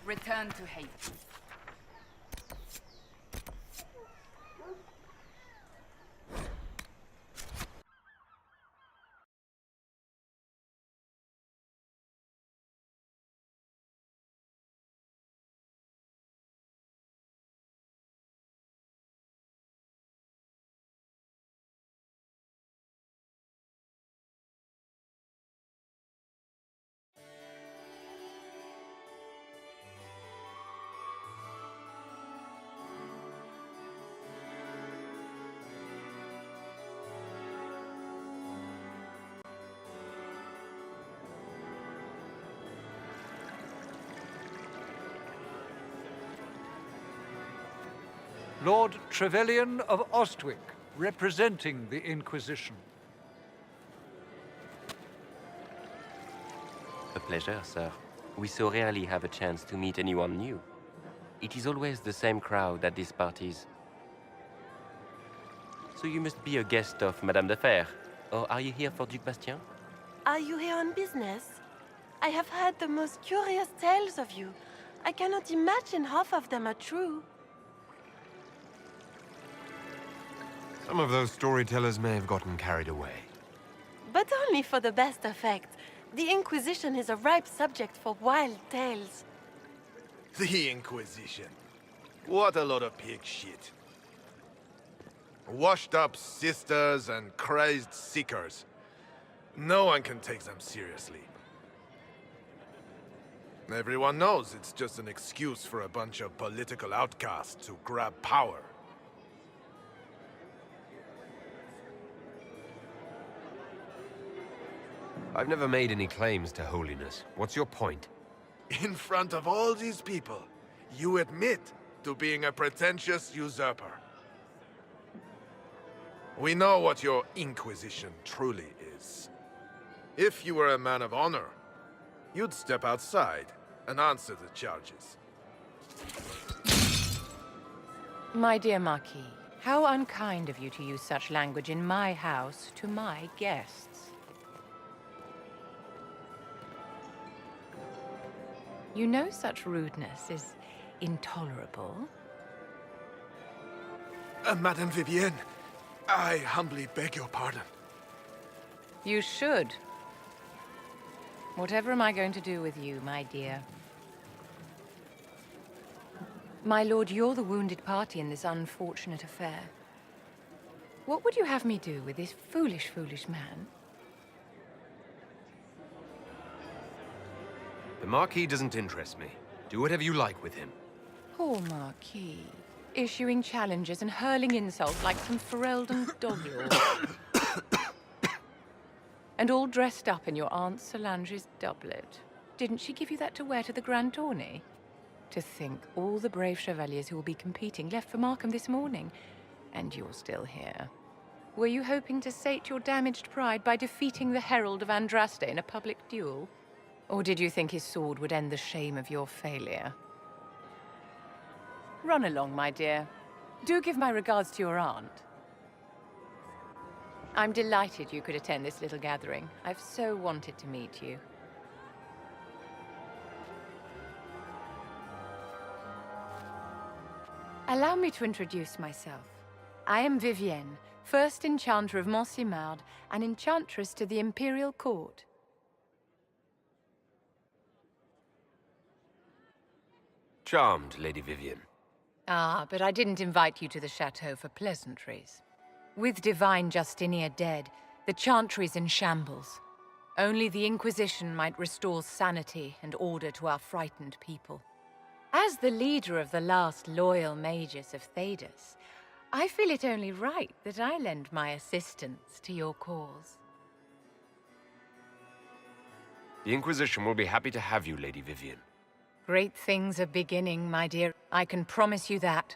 Return to Haiti. Lord Trevelyan of Ostwick, representing the Inquisition. A pleasure, sir. We so rarely have a chance to meet anyone new. It is always the same crowd at these parties. So you must be a guest of Madame de Fer, or are you here for Duc Bastien? Are you here on business? I have heard the most curious tales of you. I cannot imagine half of them are true. Some of those storytellers may have gotten carried away. But only for the best effect. The Inquisition is a ripe subject for wild tales. The Inquisition. What a lot of pig shit. Washed-up sisters and crazed seekers. No one can take them seriously. Everyone knows it's just an excuse for a bunch of political outcasts to grab power. I've never made any claims to holiness. What's your point? In front of all these people, you admit to being a pretentious usurper. We know what your Inquisition truly is. If you were a man of honor, you'd step outside and answer the charges. My dear Marquis, how unkind of you to use such language in my house to my guests. You know such rudeness is intolerable. Madame Vivienne, I humbly beg your pardon. You should. Whatever am I going to do with you, my dear? My lord, you're the wounded party in this unfortunate affair. What would you have me do with this foolish, foolish man? The Marquis doesn't interest me. Do whatever you like with him. Poor Marquis. Issuing challenges and hurling insults like some Ferelden doglord. And all dressed up in your Aunt Solange's doublet. Didn't she give you that to wear to the Grand Tourney? To think all the brave chevaliers who will be competing left for Markham this morning, and you're still here. Were you hoping to sate your damaged pride by defeating the Herald of Andraste in a public duel? Or did you think his sword would end the shame of your failure? Run along, my dear. Do give my regards to your aunt. I'm delighted you could attend this little gathering. I've so wanted to meet you. Allow me to introduce myself. I am Vivienne, first Enchanter of Montsimard and Enchantress to the Imperial Court. Charmed, Lady Vivienne. Ah, but I didn't invite you to the chateau for pleasantries. With Divine Justinia dead, the Chantry's in shambles. Only the Inquisition might restore sanity and order to our frightened people. As the leader of the last loyal mages of Thedas, I feel it only right that I lend my assistance to your cause. The Inquisition will be happy to have you, Lady Vivienne. Great things are beginning, my dear. I can promise you that.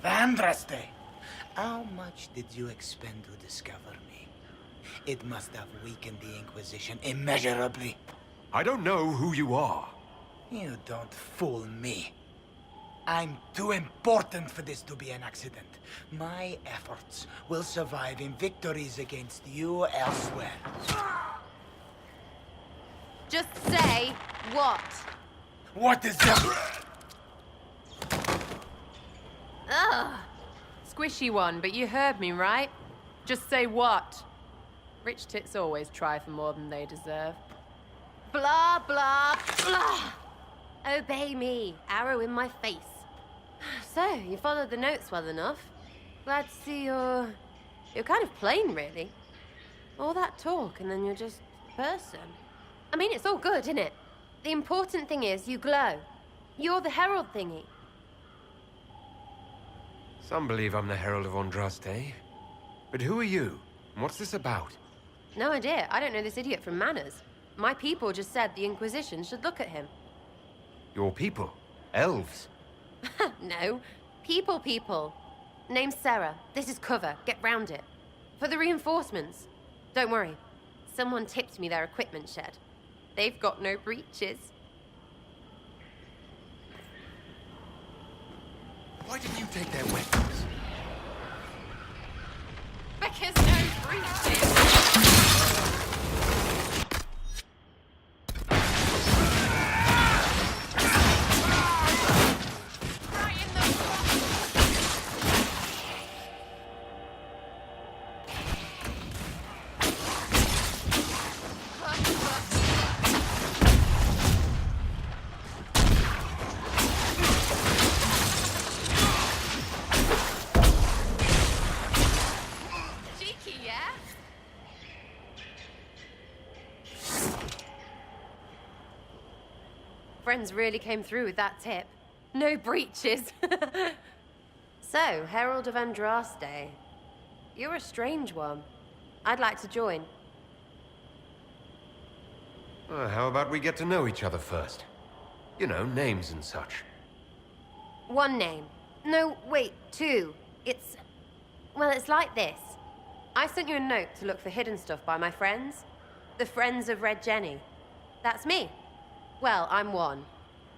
of Andraste. How much did you expend to discover me? It must have weakened the Inquisition immeasurably. I don't know who you are. You don't fool me. I'm too important for this to be an accident. My efforts will survive in victories against you elsewhere. Just say what? What is that? Ugh. Squishy one, but you heard me, right? Just say what? Rich tits always try for more than they deserve. Blah, blah, blah. Obey me. Arrow in my face. So, you followed the notes well enough. Glad to see you're kind of plain, really. All that talk, and then you're just a person. I mean, it's all good, isn't it? The important thing is you glow. You're the herald thingy. Some believe I'm the Herald of Andraste. But who are you? And what's this about? No idea. I don't know this idiot from Manners. My people just said the Inquisition should look at him. Your people? Elves? No. People. Name's Sera. This is cover. Get round it. For the reinforcements. Don't worry. Someone tipped me their equipment shed. They've got no breaches. Why didn't you take their weapons? Because no breaches! Friends really came through with that tip. No breaches. So, Herald of Andraste. You're a strange one. I'd like to join. How about we get to know each other first? You know, names and such. One name. No, wait, two. Well, it's like this. I sent you a note to look for hidden stuff by my friends. The Friends of Red Jenny. That's me. Well, I'm one.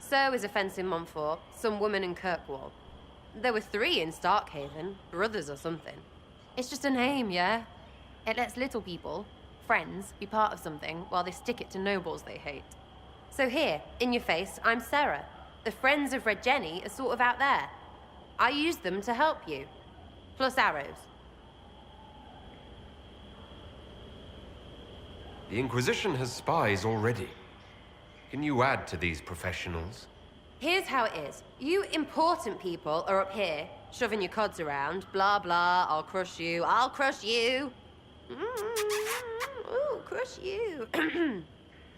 So is a fence in Montfort, some woman in Kirkwall. There were 3 in Starkhaven, brothers or something. It's just a name, yeah? It lets little people, friends, be part of something while they stick it to nobles they hate. So here, in your face, I'm Sera. The Friends of Red Jenny are sort of out there. I used them to help you. Plus arrows. The Inquisition has spies already. Can you add to these professionals? Here's how it is. You important people are up here, shoving your cods around. Blah, blah, I'll crush you. Ooh, crush you.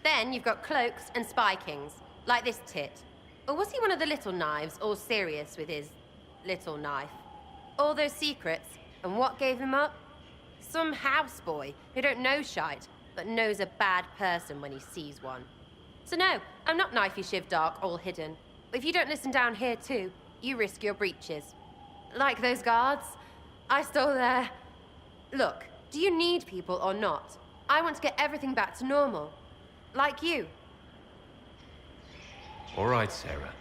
Then you've got cloaks and spy kings, like this tit. Or was he one of the little knives, all serious with his little knife? All those secrets, and what gave him up? Some houseboy who don't know shite, but knows a bad person when he sees one. So no, I'm not knifey shiv dark, all hidden. But if you don't listen down here too, you risk your breeches. Like those guards, I stole their... Look, do you need people or not? I want to get everything back to normal. Like you. All right, Sera.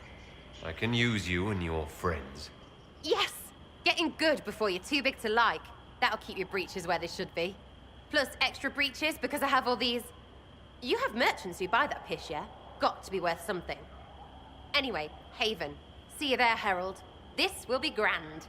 I can use you and your friends. Yes! Getting good before you're too big to like. That'll keep your breeches where they should be. Plus extra breeches because I have all these... You have merchants who buy that piss, yeah? Got to be worth something. Anyway, Haven. See you there, Herald. This will be grand.